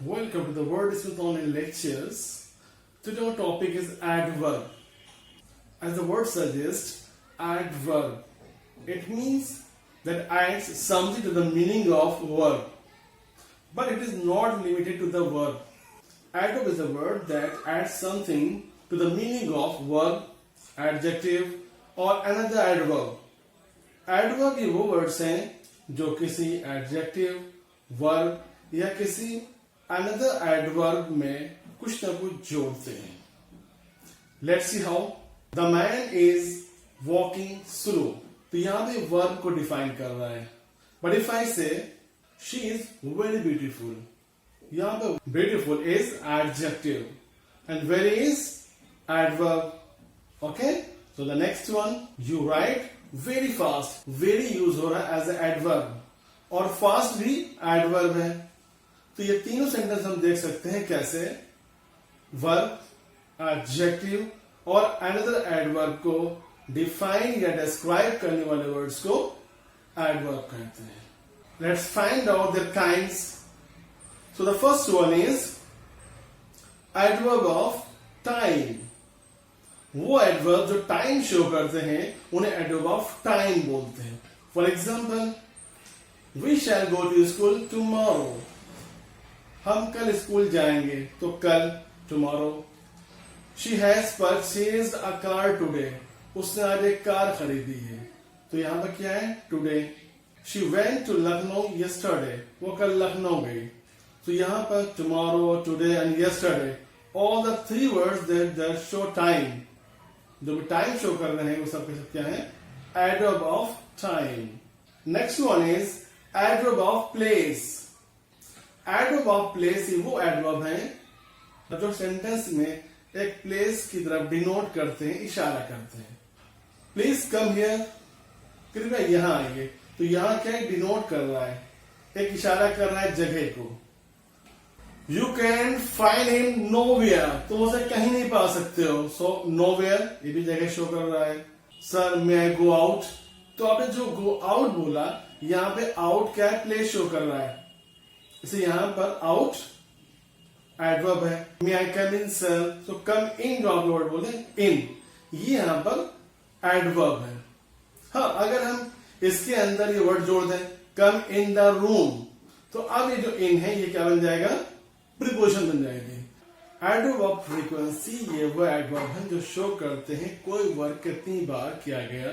Welcome to the Wordsmith online lectures. Today our topic is adverb. As the word suggests, adverb. It means that adds something to the meaning of verb. But it is not limited to the verb. Adverb is a word that adds something to the meaning of verb, adjective or another adverb. Adverb ये वो words हैं जो किसी adjective, verb या किसी another adverb में कुछ ना कुछ जोड़ते हैं. Let's see how. The man is walking slow. तो यहाँ पे verb को define कर रहा है. But if I say she is very beautiful, यहाँ पे beautiful is adjective and very is adverb. Okay? So the next one, you write very fast. Very use हो रहा है as an adverb और fast भी adverb है. तो ये तीनों सेंटेंस हम देख सकते हैं कैसे वर्ब, एडजेक्टिव और अनदर एडवर्ब को डिफाइन या डिस्क्राइब करने वाले वर्ड्स को एडवर्ब कहते हैं. Let's find out their kinds. So the first one is adverb of time. वो एडवर्ब जो टाइम शो करते हैं उन्हें एडवर्ब ऑफ टाइम बोलते हैं. For example, we shall go to school tomorrow. हम कल स्कूल जाएंगे तो कल, tomorrow. She has purchased a car today. उसने आज एक कार खरीदी है. तो यहां पर क्या है? Today. She went to Lucknow yesterday. वो कल लखनऊ गई. तो यहां पर tomorrow, today and yesterday, all the three words that show time, जो भी टाइम शो कर रहे हैं वो सब के सब क्या है? Adverb of time. Next one is adverb of place. Adverb of place वो एडवर्ब है जो सेंटेंस में एक प्लेस की तरफ डिनोट करते हैं, इशारा करते हैं. Please come here. कृपया यहां आइए. तो यहां क्या है? डिनोट कर रहा है, एक इशारा कर रहा है जगह को. You can find him nowhere. तुम उसे कहीं नहीं पा सकते हो. सो नोवेयर ये भी जगह शो कर रहा है. सर मे आई गो आउट. तो आपने जो गो आउट बोला, यहां पे आउट क्या है? प्लेस शो कर रहा है. इसे यहां पर आउट एडवर्ब है. मे आई कम इन सर. तो कम इन जो आप वर्ड बोले इन, ये यहां पर एडवर्ब है. हाँ, अगर हम इसके अंदर ये वर्ड जोड़ दें कम इन द रूम, तो अब ये जो इन है ये क्या बन जाएगा? प्रीपोजिशन बन जाएगी. एडवर्ब ऑफ फ्रीक्वेंसी ये वो एडवर्ब है जो शो करते हैं कोई वर्ड कितनी बार किया गया.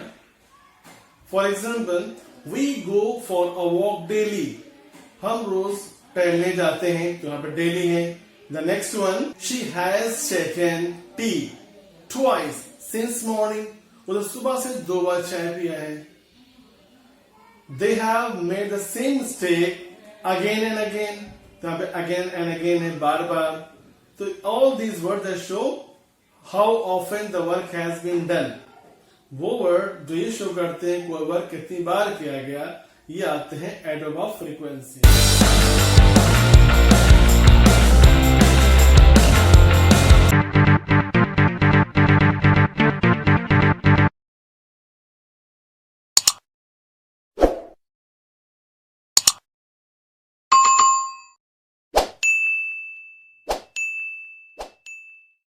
For example, we go for a walk daily. हम रोज टहलने जाते हैं, तो यहां पर डेली है. The next one, she has taken T twice since morning. वो तो सुबह से 2 बार चाय पिया है. They have made the same mistake again and again. तो यहां पे अगेन एंड अगेन है, बार बार. तो all these word that show how often the work has been done. वो वर्ड जो ये शो करते हैं कोई वर्क कितनी बार किया गया, ये आते हैं एडवर्ब ऑफ फ्रीक्वेंसी.